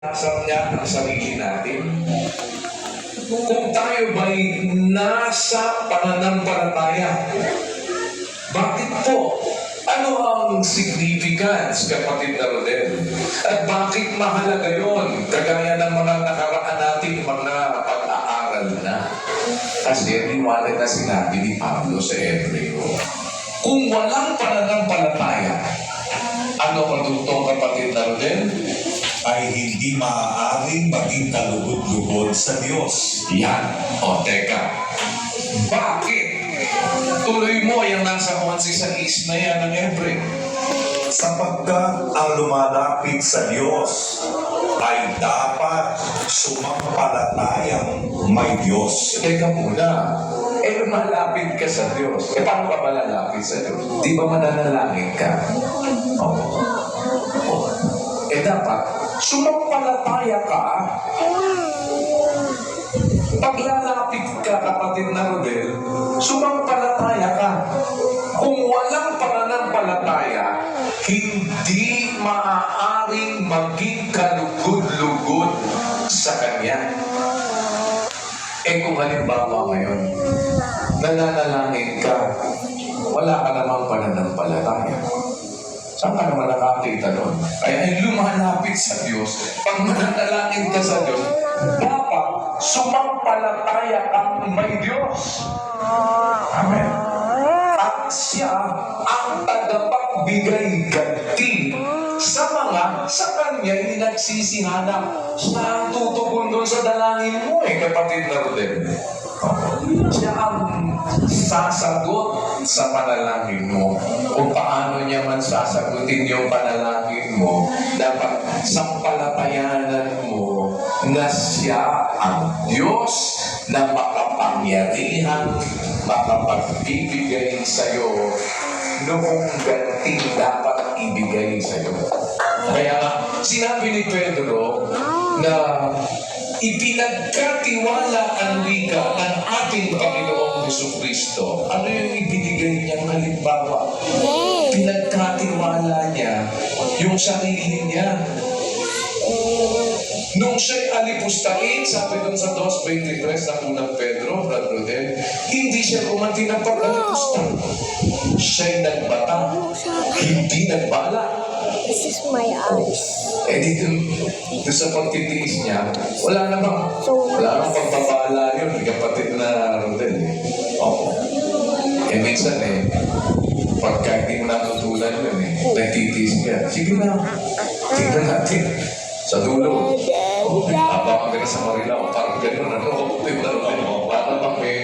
Nasab niya ang sarili natin. Kung tayo ba'y nasa pananampalataya, bakit po? Ano ang significance, kapatid na Rodel? At bakit mahalaga yon? Kagaya ng mga nakaraan nating mga pag-aaral na. Kasi liwanag na sinabi ni Pablo sa Hebreo. Kung walang pananampalataya, ano matutong kapatid na Rodel? Ay hindi maaaring maging kalugod-lugod sa Diyos. Yan. O, teka. Bakit? Tuloy mo yung nasa 11:6 na yan ng Hebreo. Sapagkat ang lumalapit sa Diyos ay dapat sumampalatayang may Diyos. Teka muna. Lumalapit ka sa Diyos. Paano ka malalapit sa Diyos? Di ba mananalangin ka? Oo. Dapat, sumampalataya ka. Paglalapit ka, kapatid na Rodel, sumampalataya ka. Kung walang pananampalataya, hindi maaaring maging kalugod-lugod sa Kanya. Kung halimbawa ngayon, nananalangin ka, wala ka namang pananampalataya. Saan ka naman nakakita doon? Ay lumalapit sa Diyos. Pag mananalangin ka sa Diyos, dapat sumampalataya kang may Diyos. Amen. At siya ang tagapagbigay ganti sa mga sa Kanya nagsisihanap. Siya ang tutugon doon sa dalangin mo kapatid na Rodel. Siya ang sasagot sa panalangin mo. Kung paano niya man sasagutin yung panalangin mo, dapat sampalatayanan mo na siya ang Diyos na makapangyarihan, makapagbibigay sa'yo noong ganting dapat ibigay sa'yo. Kaya sinabi ni Pedro na ipinagkatiwala ang wika ng ating Panginoong Jesucristo. Ano yung ibinigay niyang halimbawa? Pinagkatiwala niya yung sarili niya. Nung siya'y alipustain, sabi doon sa 2:23 ng unang Pedro, Brad Rodel, hindi siya kumanti ng pag-alipusta. Siya'y nagbata, hindi nagbala. This is my eyes. Dito sa pagtitiis niya, wala namang pagbabala yun, kapatid na Rodel. Oo. Minsan pagka hindi mo natutunan yun nagtitiis ka. Sige na, tignan natin. Sa dulo, abangan ka na sa Marilao, parang gano'n, diba?